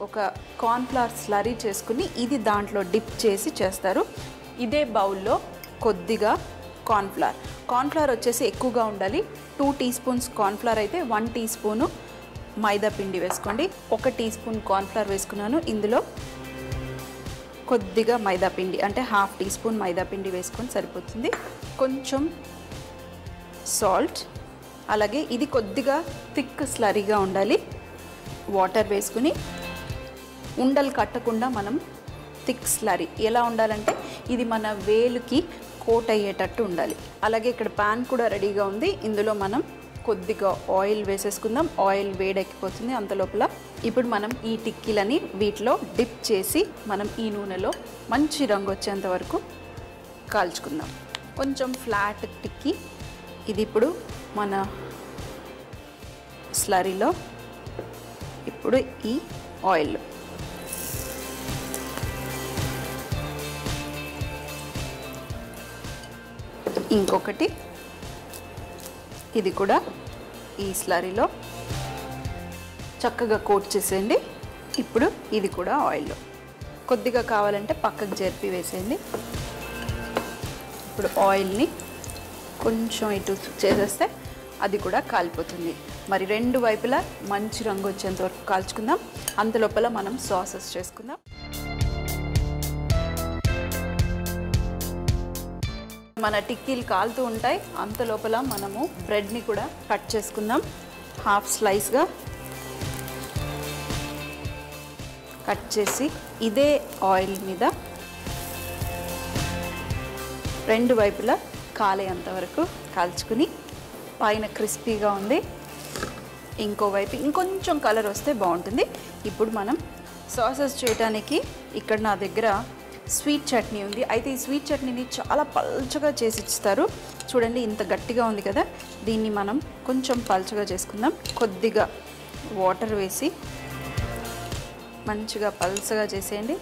ఒక cornflour slurry చేసుకుని ఇది దాంట్లో డిప్ చేసి చేస్తారు. ఇదే బౌల్లో కొద్దిగా కార్న్‌ఫ్లవర్ వచ్చేసి ఎక్కువగా ఉండాలి. 2 టీ స్పూన్స్ కార్న్‌ఫ్లవర్ అయితే 1 టీ స్పూను మైదా పిండి వేసుకోండి. 1 టీ స్పూన్ కార్న్‌ఫ్లవర్ వేసుకున్నాను. ఇందులో కొద్దిగా మైదా పిండి అంటే హాఫ్ టీ స్పూన్ మైదా పిండి వేసుకొని సరిపోతుంది. కొంచెం సాల్ట్, అలాగే ఇది కొద్దిగా థిక్ స్లరీగా ఉండాలి. వాటర్ వేసుకుని ఉండలు కట్టకుండా మనం థిక్ స్లరీ ఎలా ఉండాలంటే ఇది మన వేలుకి కోట్ అయ్యేటట్టు ఉండాలి. అలాగే ఇక్కడ ప్యాన్ కూడా రెడీగా ఉంది. ఇందులో మనం కొద్దిగా ఆయిల్ వేసేసుకుందాం. ఆయిల్ వేడెక్కిపోతుంది అంతలోపల. ఇప్పుడు మనం ఈ టిక్కీలని వీటిలో డిప్ చేసి మనం ఈ నూనెలో మంచి రంగు వచ్చేంత వరకు కాల్చుకుందాం. కొంచెం ఫ్లాట్ టిక్కీ ఇది ఇప్పుడు మన స్లరీలో ఇప్పుడు ఈ ఆయిల్ ఇంకొకటి ఇది కూడా ఈ స్లరీలో చక్కగా కోట్ చేసేయండి. ఇప్పుడు ఇది కూడా ఆయిల్లో కొద్దిగా కావాలంటే పక్కకు జరిపి వేసేయండి. ఇప్పుడు ఆయిల్ని కొంచెం ఇటు చేసేస్తే అది కూడా కాలిపోతుంది. మరి 2 వైపులా మంచి రంగు వచ్చేంత వరకు కాల్చుకుందాం. అంతలోపల మనం సాసెస్ చేసుకుందాం. మన టిక్కీలు కాలుతూ ఉంటాయి. అంతలోపల మనము బ్రెడ్ని కూడా కట్ చేసుకుందాం. హాఫ్ స్లైస్గా కట్ చేసి ఇదే ఆయిల్ మీద 2 వైపులా కాలేంత వరకు కాల్చుకుని పైన క్రిస్పీగా ఉంది. ఇంకోవైపు ఇంకొంచెం కలర్ వస్తే బాగుంటుంది. ఇప్పుడు మనం సాసెస్ చేయడానికి ఇక్కడ నా దగ్గర స్వీట్ చట్నీ ఉంది. అయితే ఈ స్వీట్ చట్నీని చాలా పల్చగా చేసి ఇస్తారు. చూడండి ఇంత గట్టిగా ఉంది కదా, దీన్ని మనం కొంచెం పల్చగా చేసుకుందాం. కొద్దిగా వాటర్ వేసి మంచిగా పల్చగా చేసేయండి.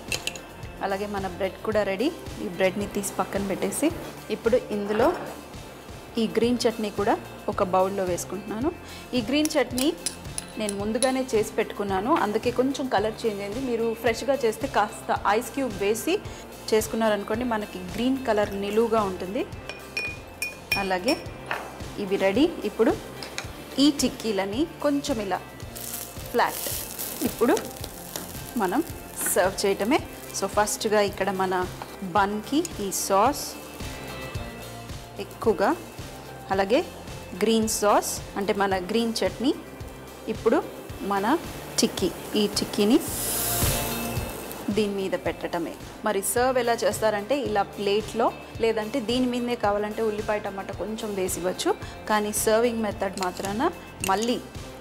అలాగే మన బ్రెడ్ కూడా రెడీ. ఈ బ్రెడ్ని తీసి పక్కన పెట్టేసి ఇప్పుడు ఇందులో ఈ గ్రీన్ చట్నీ కూడా ఒక బౌల్లో వేసుకుంటున్నాను. ఈ గ్రీన్ చట్నీ నేను ముందుగానే చేసి పెట్టుకున్నాను, అందుకే కొంచెం కలర్ చేంజ్ అయింది. మీరు ఫ్రెష్గా చేస్తే కాస్త ఐస్ క్యూబ్ వేసి చేసుకున్నారనుకోండి మనకి గ్రీన్ కలర్ నిలువుగా ఉంటుంది. అలాగే ఇవి రెడీ. ఇప్పుడు ఈ టిక్కీలని కొంచెం ఇలా ఫ్లాట్ ఇప్పుడు మనం సర్వ్ చేయటమే. సో ఫస్ట్గా ఇక్కడ మన బన్కి ఈ సాస్ ఎక్కువగా, అలాగే గ్రీన్ సాస్ అంటే మన గ్రీన్ చట్నీ. ఇప్పుడు మన టిక్కీ, ఈ టిక్కీని దీని మీద పెట్టడమే. మరి సర్వ్ ఎలా చేస్తారంటే ఇలా ప్లేట్లో, లేదంటే దీని మీదనే కావాలంటే ఉల్లిపాయ టమాటా కొంచెం వేసి ఇవ్వచ్చు. కానీ సర్వింగ్ మెథడ్ మాత్రాన మళ్ళీ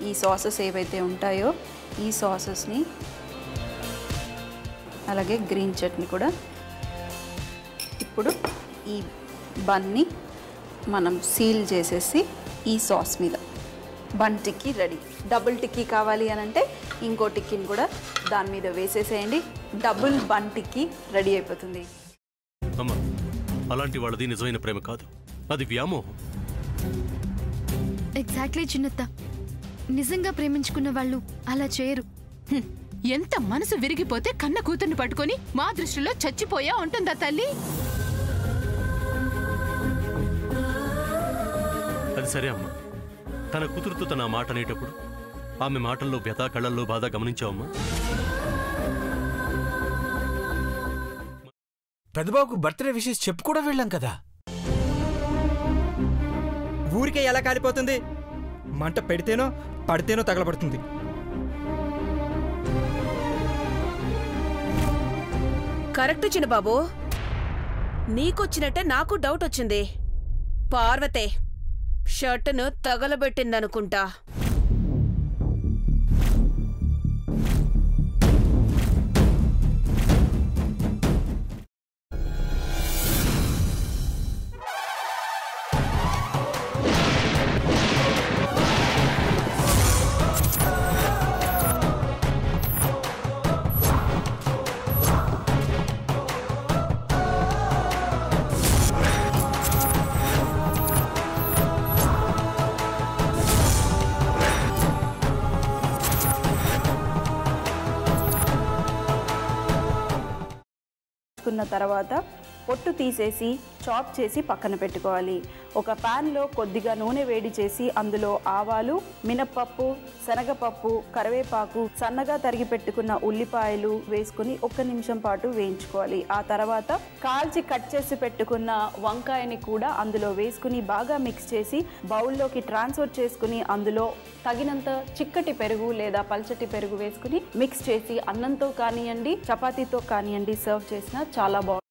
ఈ సాసెస్ ఏవైతే ఉంటాయో ఈ సాసెస్ని, అలాగే గ్రీన్ చట్నీ కూడా ఇప్పుడు ఈ బన్ని మనం సీల్ చేసేసి ఈ సాస్ మీద బన్ టిక్కీ రెడీ. డబుల్ టిక్కీ కావాలి అని అంటే ఇంకో టిక్కీని కూడా దాని మీద వేసేసేయండి. డబుల్ బన్ టిక్కీ రెడీ అయిపోతుంది. అమ్మా, అలాంటి వాళ్ళది నిజమైన ప్రేమ కాదు, అది వ్యామోహం. ఎగ్జాక్ట్లీ చిన్నత్త, నిజంగా ప్రేమించుకున్న వాళ్ళు అలా చేయరు. ఎంత మనసు విరిగిపోతే కన్న కూతుర్ని పట్టుకొని మా దృష్టిలో చచ్చిపోయా ఉంటుందా తల్లి? అది సరే అమ్మా, తన కూతురుతో తన మాట అనేటప్పుడు ఆమె మాటల్లో వ్యథ, కళ్ళల్లో బాధ గమనించావమ్మా? పెద్దబాబుకు బర్త్డే విషెస్ చెప్పు కూడా వెళ్ళాం కదా. ఊరికే ఎలా కాలిపోతుంది? మంట పెడితేనో పడితేనో తగలబడుతుంది. కరెక్ట్ చిన్నబాబు, నీకొచ్చినట్టే నాకు డౌట్ వచ్చింది. పార్వతే షర్టును తగలబెట్టిందనుకుంటా. తీసుకున్న తర్వాత పొట్టు తీసేసి చాప్ చేసి పక్కన పెట్టుకోవాలి. ఒక ప్యాన్లో కొద్దిగా నూనె వేడి చేసి అందులో ఆవాలు, మినప్పప్పు, శనగపప్పు, కరివేపాకు, సన్నగా తరిగి పెట్టుకున్న ఉల్లిపాయలు వేసుకుని 1 నిమిషం పాటు వేయించుకోవాలి. ఆ తర్వాత కాల్చి కట్ చేసి పెట్టుకున్న వంకాయని కూడా అందులో వేసుకుని బాగా మిక్స్ చేసి బౌల్లోకి ట్రాన్స్ఫర్ చేసుకుని అందులో తగినంత చిక్కటి పెరుగు లేదా పల్చటి పెరుగు వేసుకుని మిక్స్ చేసి అన్నంతో కానివ్వండి, చపాతీతో కానివ్వండి సర్వ్ చేసినా చాలా బాగుంటుంది.